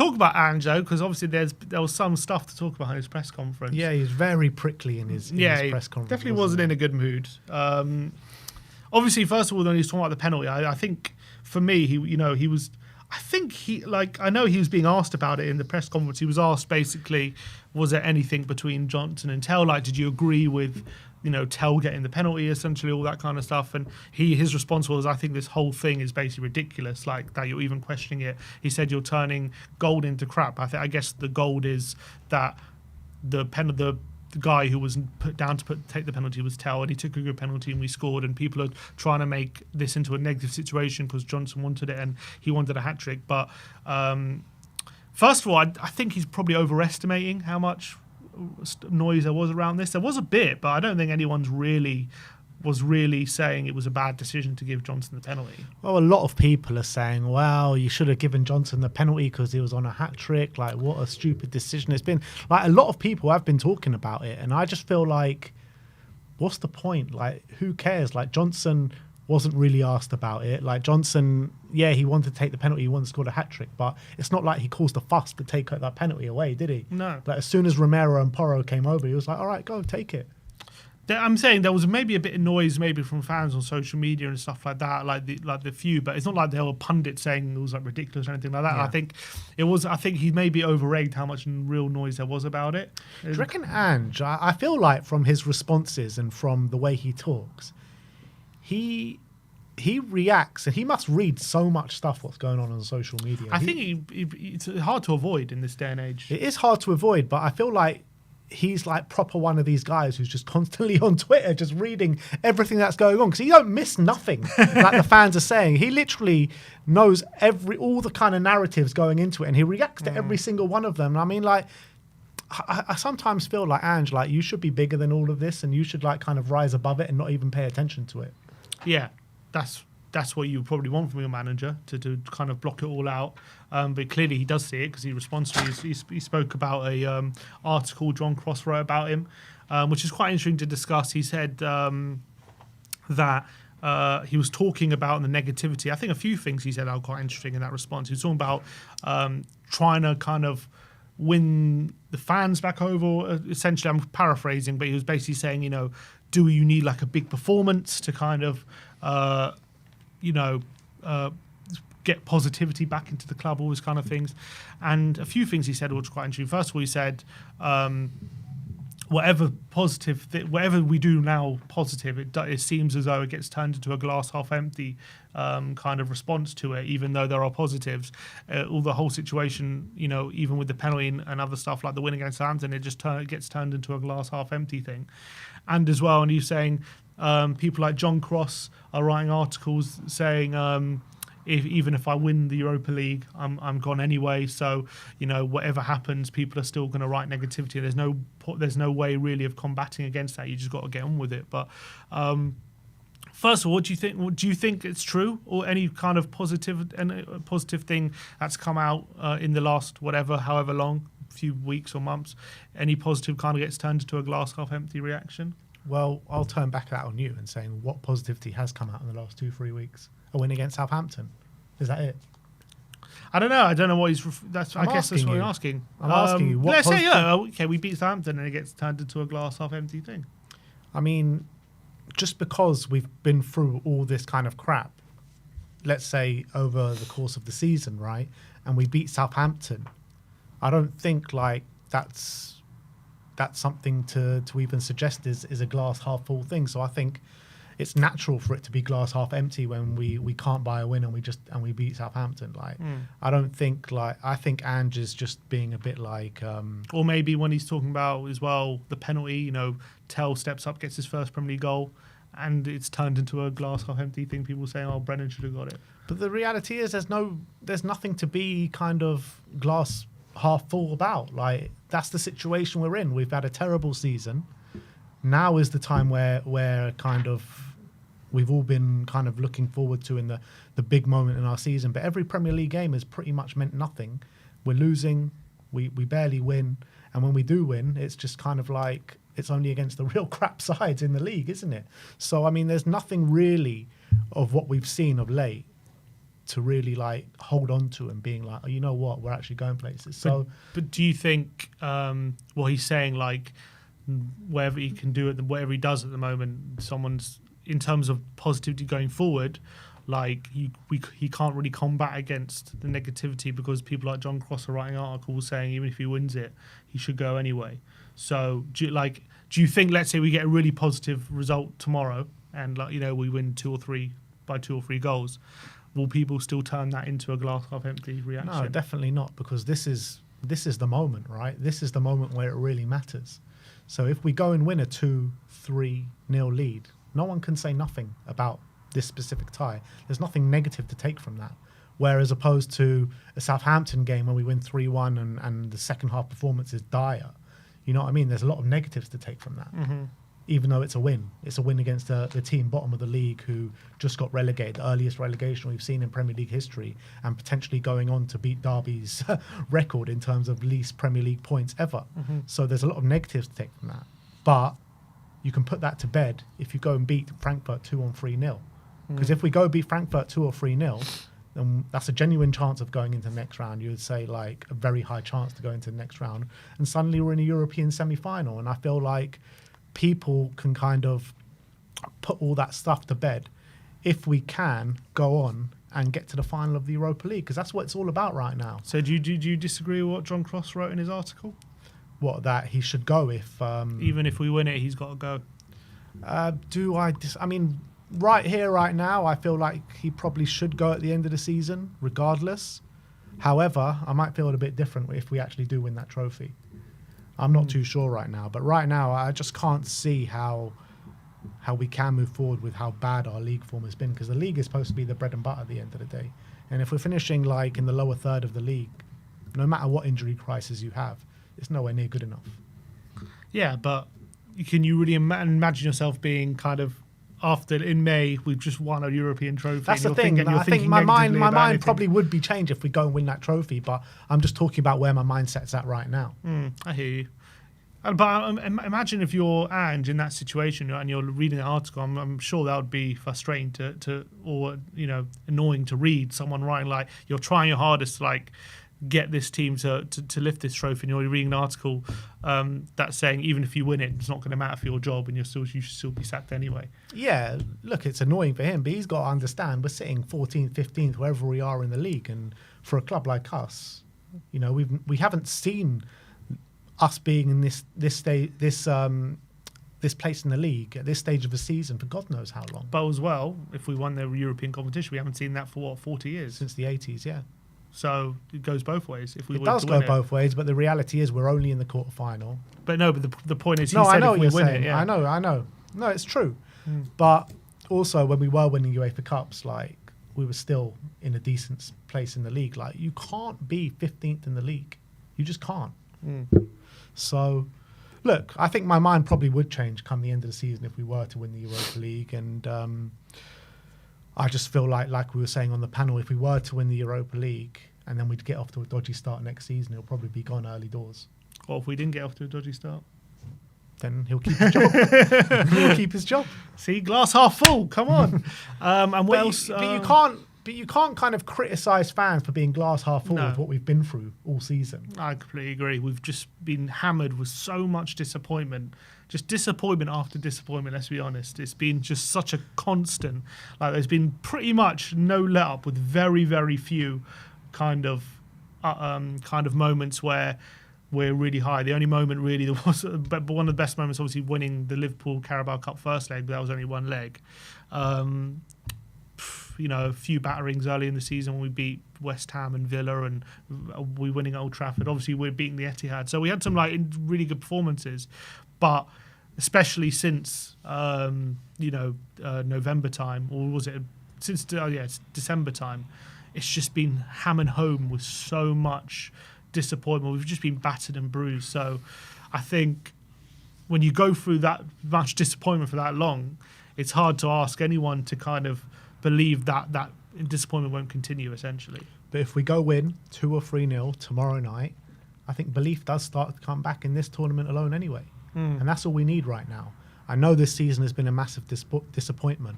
talk about Ange, because obviously there was some stuff to talk about in his press conference. Yeah, he's very prickly in his press conference. Definitely wasn't in a good mood. Obviously, first of all, when he was talking about the penalty, I think for me, he was. I think I know he was being asked about it in the press conference. He was asked basically, was there anything between Johnson and Tell? Like, did you agree with, Tell getting the penalty, essentially, all that kind of stuff? And his response was, I think this whole thing is basically ridiculous, like that you're even questioning it. He said you're turning gold into crap. I guess the gold is that the guy who was put down to take the penalty was Tell, and he took a good penalty and we scored, and people are trying to make this into a negative situation because Johnson wanted it and he wanted a hat-trick. But first of all, I think he's probably overestimating how much noise there was around this. There was a bit, but I don't think anyone's was really saying it was a bad decision to give Johnson the penalty. Well, a lot of people are saying, well, you should have given Johnson the penalty because he was on a hat-trick. Like, what a stupid decision it's been. Like, a lot of people have been talking about it, and I just feel like, what's the point? Like, who cares? Like, Johnson wasn't really asked about it. Like, Johnson, yeah, he wanted to take the penalty, he wanted to score a hat-trick, but it's not like he caused a fuss to take that penalty away, did he? No. Like, as soon as Romero and Porro came over, he was like, all right, go, take it. I'm saying there was maybe a bit of noise, maybe from fans on social media and stuff like that, like the few. But it's not like there were pundits saying it was like ridiculous or anything like that. Yeah. I think he maybe overrated how much real noise there was about it. Do you reckon Ange? I feel like from his responses and from the way he talks, he reacts and he must read so much stuff what's going on social media. I think it's hard to avoid in this day and age. It is hard to avoid, but I feel like he's like proper one of these guys who's just constantly on Twitter just reading everything that's going on, because he don't miss nothing like the fans are saying. He literally knows all the kind of narratives going into it, and he reacts to every single one of them. And I mean, like, I sometimes feel like, Ange, like, you should be bigger than all of this and you should like kind of rise above it and not even pay attention to it. Yeah, that's what you probably want from your manager, to kind of block it all out. But clearly he does see it because he responds to it. He spoke about a article John Cross wrote about him, which is quite interesting to discuss. He said that he was talking about the negativity. I think a few things he said are quite interesting in that response. He was talking about trying to kind of win the fans back over. Essentially, I'm paraphrasing, but he was basically saying, do you need like a big performance to kind of get positivity back into the club, all those kind of things. And a few things he said which were quite interesting. First of all, he said, whatever we do now positive, it seems as though it gets turned into a glass half empty kind of response to it, even though there are positives. All the whole situation, even with the penalty and other stuff like the win against Southampton, it gets turned into a glass half empty thing. And as well, and he's saying people like John Cross are writing articles saying, even if I win the Europa League, I'm gone anyway. So whatever happens, people are still going to write negativity. There's no way really of combating against that. You just got to get on with it. But first of all, what do you think? Do you think it's true, or any kind of positive thing that's come out in the last however long, few weeks or months? Any positive kind of gets turned into a glass half empty reaction? Well, I'll turn back that on you and saying what positivity has come out in the last 2-3 weeks. A win against Southampton. Is that it? I don't know. I don't know what he's. I guess that's what you're asking. I'm asking you. Let's say, okay, we beat Southampton and it gets turned into a glass half empty thing. I mean, just because we've been through all this kind of crap, let's say over the course of the season, right, and we beat Southampton, I don't think like that's something to even suggest is a glass half full thing. So I think it's natural for it to be glass half empty when we can't buy a win and we beat Southampton. Like, I don't think I think Ange is just being a bit like, or maybe when he's talking about as well the penalty, Tell steps up, gets his first Premier League goal, and it's turned into a glass half empty thing. People saying, "Oh, Brennan should have got it." But the reality is, there's nothing to be kind of glass half full about. Like, that's the situation we're in. We've had a terrible season. Now is the time where kind of we've all been kind of looking forward to in the big moment in our season. But every Premier League game has pretty much meant nothing. We're losing. We barely win. And when we do win, it's just kind of like it's only against the real crap sides in the league, isn't it? So, I mean, there's nothing really of what we've seen of late to really like hold on to and being like, oh, you know what, we're actually going places. So, but do you think what he's saying, like whatever he can do whatever he does at the moment, someone's in terms of positivity going forward, like he can't really combat against the negativity because people like John Cross are writing articles saying even if he wins it, he should go anyway. So do you think, let's say we get a really positive result tomorrow and like we win 2 or 3 by 2 or 3 goals, will people still turn that into a glass half empty reaction? No, definitely not, because this is the moment, right? This is the moment where it really matters. So if we go and win a 2-3 nil lead, no one can say nothing about this specific tie. There's nothing negative to take from that. Whereas opposed to a Southampton game where we win 3-1 and the second half performance is dire, you know what I mean? There's a lot of negatives to take from that. Mm-hmm. Even though it's a win. It's a win against the team bottom of the league who just got relegated, the earliest relegation we've seen in Premier League history, and potentially going on to beat Derby's record in terms of least Premier League points ever. Mm-hmm. So there's a lot of negatives to take from that. But you can put that to bed if you go and beat Frankfurt 2-3-0. Because if we go beat Frankfurt 2 or 3-0, then that's a genuine chance of going into the next round. You would say like a very high chance to go into the next round. And suddenly we're in a European semi-final. And I feel like people can kind of put all that stuff to bed if we can go on and get to the final of the Europa League, because that's what it's all about right now. So do you disagree with what John Cross wrote in his article? What, that he should go if... even if we win it, he's got to go. I mean, right here, right now, I feel like he probably should go at the end of the season, regardless. However, I might feel a bit different if we actually do win that trophy. I'm not too sure right now, but right now I just can't see how we can move forward with how bad our league form has been, because the league is supposed to be the bread and butter at the end of the day. And if we're finishing like in the lower third of the league, no matter what injury crisis you have, it's nowhere near good enough. Yeah, but can you really imagine yourself being kind of, after in May we've just won a European trophy? That's the thing. I think my mind probably would be changed if we go and win that trophy, but I'm just talking about where my mindset's at right now. I hear you. But imagine if you're Ange in that situation and you're reading an article. I'm sure that would be frustrating or annoying to read. Someone writing like you're trying your hardest to like get this team to lift this trophy, and you're reading an article that's saying even if you win it, it's not going to matter for your job, and you should still be sacked anyway. Yeah, look, it's annoying for him, but he's got to understand we're sitting 14th, 15th, wherever we are in the league, and for a club like us, we haven't seen us being in this place in the league at this stage of the season for God knows how long. But as well, if we won the European competition, we haven't seen that for 40 years since the 80s. Yeah. So it goes both ways. If we it does go both ways, but the reality is we're only in the quarterfinal. But the point is, I know what you're saying. Yeah. I know. No, it's true. But also, when we were winning UEFA Cups, like we were still in a decent place in the league. Like you can't be 15th in the league. You just can't. So, look, I think my mind probably would change come the end of the season if we were to win the Europa League, and I just feel like we were saying on the panel, if we were to win the Europa League and then we'd get off to a dodgy start next season, it'll probably be gone early doors. Or if we didn't get off to a dodgy start? Then he'll keep his job. He'll keep his job. See, glass half full. Come on. And what else? But you can't kind of criticise fans for being glass half full with what we've been through all season. I completely agree. We've just been hammered with so much disappointment. Just disappointment after disappointment, let's be honest. It's been just such a constant. Like there's been pretty much no let up, with very, very few kind of moments where we're really high. The only moment really there was, but one of the best moments, obviously winning the Liverpool Carabao Cup first leg, but that was only one leg. A few batterings early in the season when we beat West Ham and Villa, and we winning at Old Trafford. Obviously, we're beating the Etihad. So we had some really good performances, but especially since November time, or was it since it's December time? It's just been hammered home with so much disappointment. We've just been battered and bruised. So I think when you go through that much disappointment for that long, it's hard to ask anyone to kind of believe that disappointment won't continue, essentially. But if we go win 2 or 3-0 tomorrow night, I think belief does start to come back in this tournament alone anyway. And that's all we need right now. I know this season has been a massive disappointment,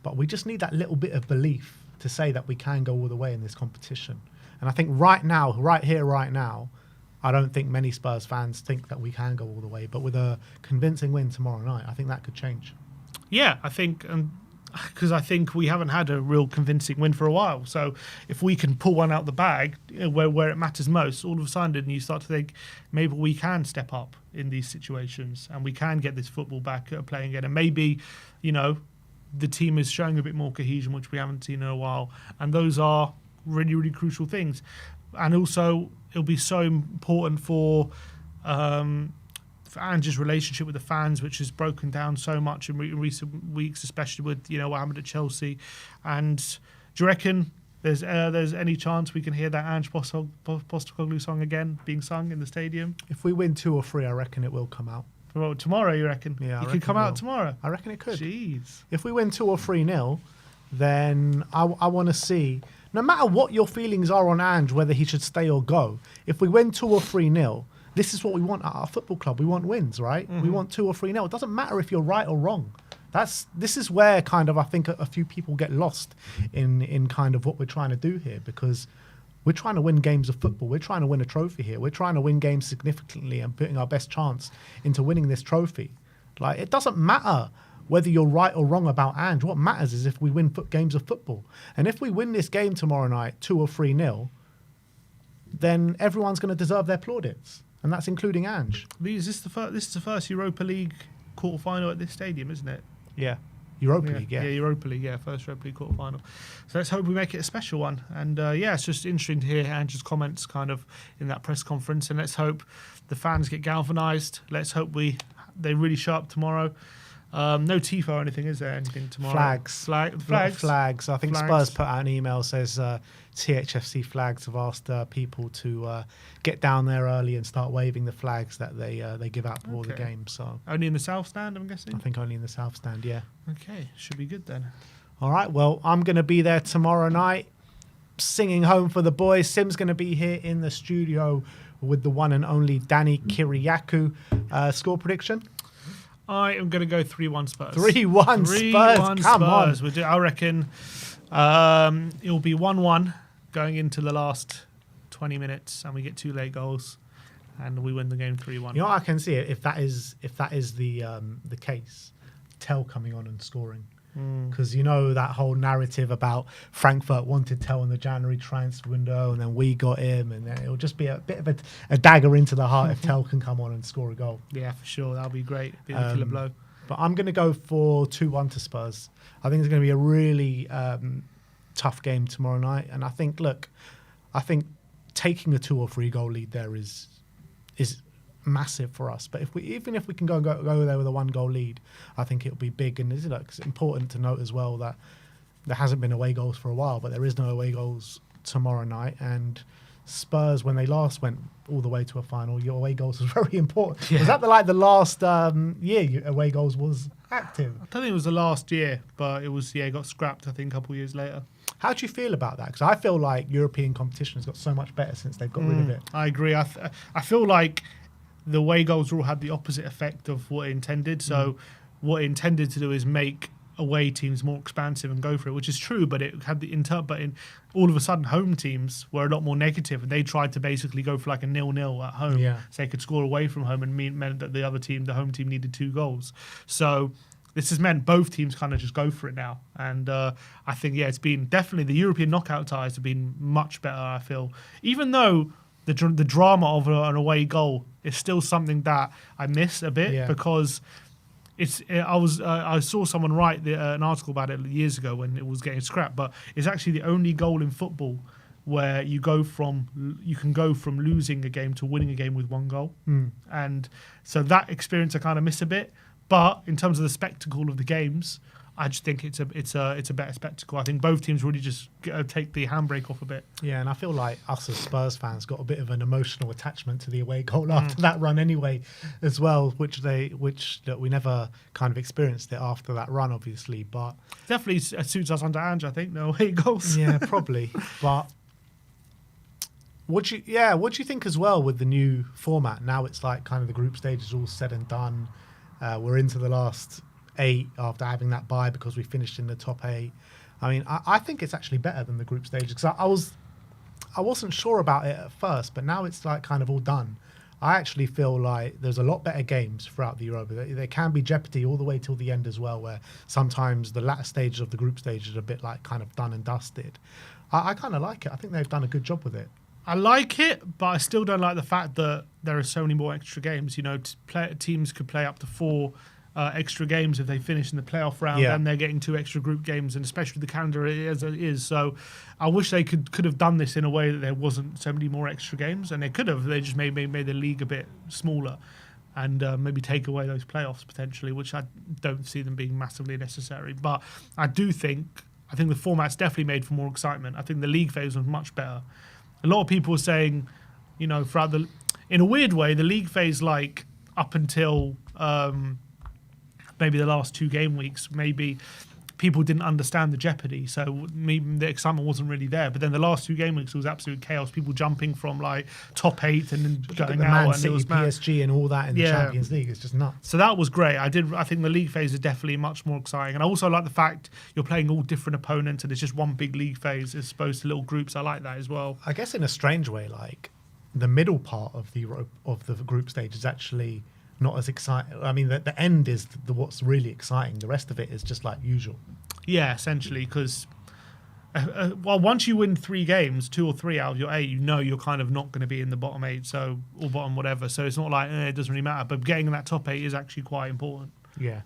but we just need that little bit of belief to say that we can go all the way in this competition. And I think right now, right here, right now, I don't think many Spurs fans think that we can go all the way. But with a convincing win tomorrow night, I think that could change. Yeah, I think, because I think we haven't had a real convincing win for a while. So if we can pull one out the bag where it matters most, all of a sudden you start to think maybe we can step up in these situations and we can get this football back playing again. And maybe, the team is showing a bit more cohesion, which we haven't seen in a while. And those are really, really crucial things. And also, it'll be so important for Ange's relationship with the fans, which has broken down so much in recent weeks, especially with what happened at Chelsea. And do you reckon there's any chance we can hear that Ange Postecoglou song again being sung in the stadium? If we win 2 or 3, I reckon it will come out. Well, tomorrow, you reckon? Yeah, it could come out tomorrow. I reckon it could. Jeez. If we win 2 or 3-0, then I want to see, no matter what your feelings are on Ange, whether he should stay or go, if we win 2 or 3-0, this is what we want at our football club. We want wins, right? Mm-hmm. We want 2 or 3-0. It doesn't matter if you're right or wrong. This is where kind of I think a few people get lost in kind of what we're trying to do here, because we're trying to win games of football. We're trying to win a trophy here. We're trying to win games significantly and putting our best chance into winning this trophy. Like, it doesn't matter whether you're right or wrong about Ange. What matters is if we win games of football. And if we win this game tomorrow night, 2 or 3-0, then everyone's going to deserve their plaudits. And that's including Ange. This is the first Europa League quarter-final at this stadium, isn't it? Yeah. Europa League, yeah. Yeah, Europa League, yeah. First Europa League quarter-final. So let's hope we make it a special one. And, it's just interesting to hear Ange's comments kind of in that press conference. And let's hope the fans get galvanised. Let's hope they really show up tomorrow. No tifo or anything, is there? Anything tomorrow? Flags. Flags. I think Spurs put out an email, says THFC Flags have asked people to get down there early and start waving the flags that they give out before the game. So only in the south stand, I'm guessing? I think only in the south stand, yeah. Okay, should be good then. All right, well, I'm going to be there tomorrow night singing home for the boys. Sim's going to be here in the studio with the one and only Danny Kiriakou. Score prediction? I am going to go 3-1 Spurs. 3-1 Spurs, come on. I reckon it'll be 1-1 going into the last 20 minutes, and we get 2 late goals, and we win the game 3-1. You know what I can see it if that is the case, Tell coming on and scoring. Because that whole narrative about Frankfurt wanted Tell in the January transfer window, and then we got him, and then it'll just be a bit of a dagger into the heart if Tell can come on and score a goal. Yeah, for sure, that'll be great. Be a killer blow. But I'm going to go for 2-1 to Spurs. I think it's going to be a really tough game tomorrow night, and I think taking a 2 or 3 goal lead there is massive for us. But even if we can go there with a 1 goal lead, I think it'll be big. And it's important to note as well that there hasn't been away goals for a while, but there is no away goals tomorrow night. And Spurs, when they last went all the way to a final, your away goals was very important. Yeah. Was that the last year away goals was active? I don't think it was the last year, but it was, it got scrapped, I think, a couple of years later. How do you feel about that? Because I feel like European competition has got so much better since they've got rid of it. I agree. I feel like the away goals rule had the opposite effect of what it intended. So what it intended to do is make away teams more expansive and go for it, which is true, but it had all of a sudden home teams were a lot more negative, and they tried to basically go for like a 0-0 at home, so they could score away from home, and meant that the home team needed 2 goals. So this has meant both teams kind of just go for it now. And I think, it's been definitely the European knockout ties have been much better, I feel. Even though the drama of an away goal is still something that I miss a bit, because I saw someone write an article about it years ago when it was getting scrapped, but it's actually the only goal in football where you can go from losing a game to winning a game with 1 goal. And so that experience I kind of miss a bit. But in terms of the spectacle of the games, I just think it's a better spectacle. I think both teams really just take the handbrake off a bit. Yeah, and I feel like us as Spurs fans got a bit of an emotional attachment to the away goal after that run anyway, as well, which we never kind of experienced it after that run, obviously. But definitely suits us under Ange, I think. No away goals. Yeah, probably. But what do you think as well with the new format? Now it's like kind of the group stage is all said and done. We're into the last 8 after having that bye because we finished in the top 8. I mean, I think it's actually better than the group stages because I wasn't sure about it at first, but now it's like kind of all done. I actually feel like there's a lot better games throughout the Europa. There can be jeopardy all the way till the end as well, where sometimes the latter stages of the group stages are a bit like kind of done and dusted. I kind of like it. I think they've done a good job with it. I like it, but I still don't like the fact that there are so many more extra games. You know, teams could play up to 4 extra games if they finish in the playoff round, and they're getting 2 extra group games, and especially the calendar as it is. So I wish they could have done this in a way that there wasn't so many more extra games, and they could have. They just made the league a bit smaller and maybe take away those playoffs potentially, which I don't see them being massively necessary. But I think the format's definitely made for more excitement. I think the league phase was much better. A lot of people were saying, you know, in a weird way, the league phase, like up until maybe the last 2 game weeks, maybe people didn't understand the jeopardy, so maybe the excitement wasn't really there. But then the last 2 game weeks, it was absolute chaos. People jumping from like top 8 and then going the out, Man and City, it was PSG, and all that in the Champions League. It's just nuts. So that was great. I think the league phase is definitely much more exciting, and I also like the fact you're playing all different opponents, and it's just one big league phase as opposed to little groups. I like that as well. I guess in a strange way, like the middle part of the group stage is actually not as exciting. I mean, the end is what's really exciting. The rest of it is just like usual. Yeah, essentially, because once you win 3 games, 2 or 3 out of your 8, you know you're kind of not going to be in the bottom 8, so or bottom whatever. So it's not like it doesn't really matter. But getting in that top 8 is actually quite important. Yeah,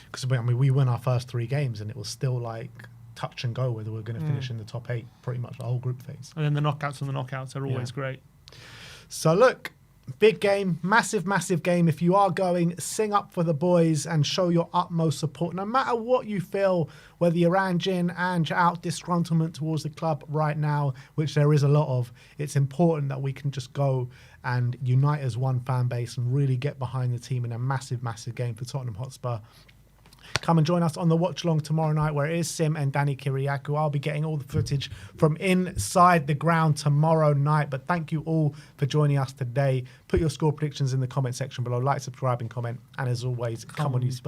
because I mean, we won our first 3 games, and it was still like touch and go whether we're going to finish in the top 8 pretty much the whole group phase. And then the knockouts and the knockouts are always great. So look, big game, massive game. If you are going, sing up for the boys and show your utmost support. No matter what you feel, whether you're Anjin and out disgruntlement towards the club right now, which there is a lot of, it's important that we can just go and unite as one fan base and really get behind the team in a massive game for Tottenham Hotspur. Come and join us on the watch along tomorrow night, where it is Sim and Danny Kiriakou. I'll be getting all the footage from inside the ground tomorrow night. But thank you all for joining us today. Put your score predictions in the comment section below. Like, subscribe, and comment. And as always, come on, you Spurs.